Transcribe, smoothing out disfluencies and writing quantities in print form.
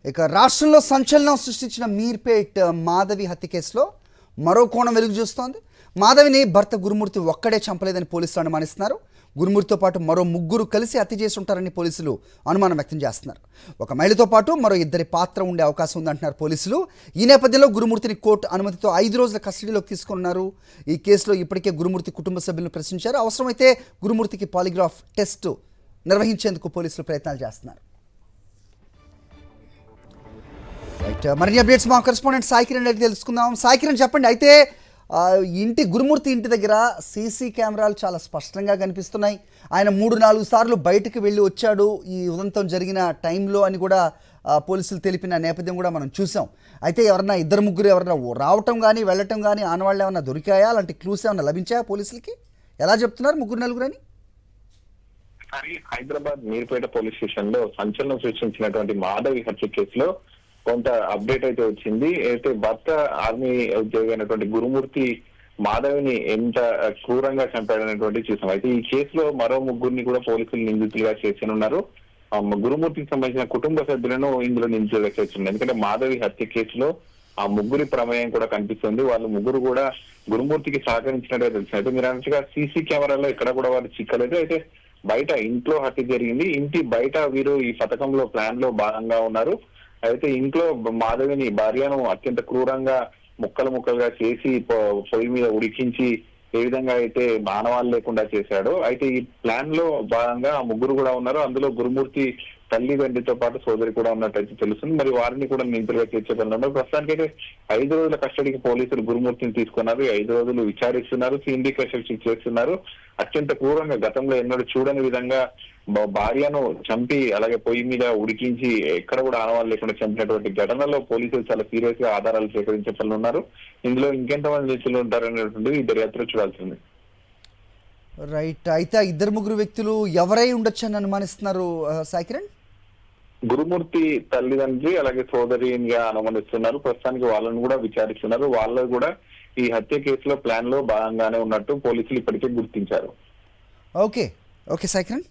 ఇక రాష్ట్రంలో సంచలనం సృష్టించిన మీర్పేట్ మాధవి హత్య కేసులో మరో కోణం వెలుగు చూస్తోంది. మాధవిని భర్త గురుమూర్తి ఒక్కడే చంపలేదని పోలీసులు అనుమానిస్తున్నారు. గురుమూర్తితో పాటు మరో ముగ్గురు కలిసి హత్య చేసి ఉంటారని పోలీసులు అనుమానం వ్యక్తం చేస్తున్నారు. ఒక మహిళతో పాటు మరో ఇద్దరి పాత్ర ఉండే అవకాశం ఉందంటున్నారు పోలీసులు. ఈ నేపథ్యంలో గురుమూర్తిని కోర్టు అనుమతితో 5 రోజుల కస్టడీలోకి తీసుకున్నారు. ఈ కేసులో ఇప్పటికే గురుమూర్తి కుటుంబ సభ్యులను ప్రశ్నించారు. అవసరమైతే గురుమూర్తికి పాలిగ్రాఫ్ టెస్ట్ నిర్వహించేందుకు పోలీసులు ప్రయత్నాలు చేస్తున్నారు. మరిన్ని అప్డేట్స్ మా కరెస్పాండెంట్ సాయి కిరణ్ అడిగి తెలుసుకుందాం. సాయి కిరణ్ చెప్పండి. అయితే గురుమూర్తి ఇంటి దగ్గర సీసీ కెమెరాలు చాలా స్పష్టంగా కనిపిస్తున్నాయి. ఆయన 3-4 సార్లు బయటకు వెళ్ళి వచ్చాడు ఈ ఉదంతం జరిగిన టైంలో అని కూడా పోలీసులు తెలిపిన నేపథ్యం కూడా మనం చూసాం. అయితే ఎవరన్నా ఇద్దరు ముగ్గురు ఎవరన్నా రావటం కానీ వెళ్ళటం కానీ ఆనవాళ్ళు ఏమన్నా దొరికాయా? అలాంటి క్లూస్ ఏమన్నా లభించాయా పోలీసులకి? ఎలా చెప్తున్నారు ముగ్గురు నలుగురని? హైదరాబాద్ మీర్పేట పోలీస్ స్టేషన్ లో సంచలనం సృష్టించినటువంటి మాధవి హత్య కేసులో కొంత అప్డేట్ అయితే వచ్చింది. అయితే భర్త ఆర్మీ ఉద్యోగి అయినటువంటి గురుమూర్తి మాధవిని ఎంత క్రూరంగా చంపాడనేటువంటి చూసాం. అయితే ఈ కేసులో మరో ముగ్గురిని కూడా పోలీసులు నిందితులుగా చేర్చనున్నారు. గురుమూర్తికి సంబంధించిన కుటుంబ సభ్యులను ఇందులో నిందితులుగా చేర్చున్నారు. ఎందుకంటే మాధవి హత్య కేసులో ఆ ముగ్గురి ప్రమేయం కూడా కనిపిస్తుంది. వాళ్ళు ముగ్గురు కూడా గురుమూర్తికి సహకరించినట్టుగా తెలిసింది. అయితే మీరు అన్నట్టుగా సీసీ కెమెరాలో ఎక్కడ కూడా వారు చిక్కలేదు. అయితే బయట ఇంట్లో హత్య జరిగింది. ఇంటి బయట వీరు ఈ పథకంలో ప్లాన్ లో భాగంగా ఉన్నారు. అయితే ఇంట్లో మాధవిని భార్యను అత్యంత క్రూరంగా ముక్కలుగా చేసి పొయ్యి మీద ఉడికించి ఏ విధంగా అయితే మానవాళ్ళు లేకుండా చేశాడో, అయితే ఈ ప్లాన్ లో భాగంగా ఆ ముగ్గురు కూడా ఉన్నారు. అందులో గురుమూర్తి తల్లి తండ్రితో పాటు సోదరి కూడా ఉన్నట్టయితే తెలుస్తుంది. మరి వారిని కూడా నిందితులుగా చేర్చగలన్నారు. ప్రస్తుతానికైతే 5 రోజుల కస్టడీకి పోలీసులు గురుమూర్తిని తీసుకున్నారు. 5 రోజులు విచారిస్తున్నారు, సీఎండీ కస్టడీ చేస్తున్నారు. అత్యంత క్రూరంగా గతంలో ఎన్నడూ చూడని విధంగా భార్యను చంపి అలాగే పొయ్యి మీద ఉడికించి ఎక్కడ కూడా ఆనవాళ్ళు లేకుండా చంపినటువంటి ఘటనలో పోలీసులు చాలా సీరియస్ గా ఆధారాలు సేకరించే పనులు ఉన్నారు. ఇందులో ఇంకెంతమంది వ్యక్తులు ఉంటారనేటువంటిది దర్యాప్తులో చూడాల్సింది. రైట్. అయితే ఇద్దరు ముగ్గురు వ్యక్తులు ఎవరై ఉండొచ్చు అని అనుమానిస్తున్నారు సాయి కిరణ్? గురుమూర్తి తల్లిదండ్రి అలాగే సోదరిగా అనుమానిస్తున్నారు. ప్రస్తుతానికి వాళ్ళని కూడా విచారిస్తున్నారు. వాళ్ళు కూడా ఈ హత్య కేసులో ప్లాన్ లో భాగంగానే ఉన్నట్టు పోలీసులు ఇప్పటికే గుర్తించారు. ఓకే సాయి కిరణ్.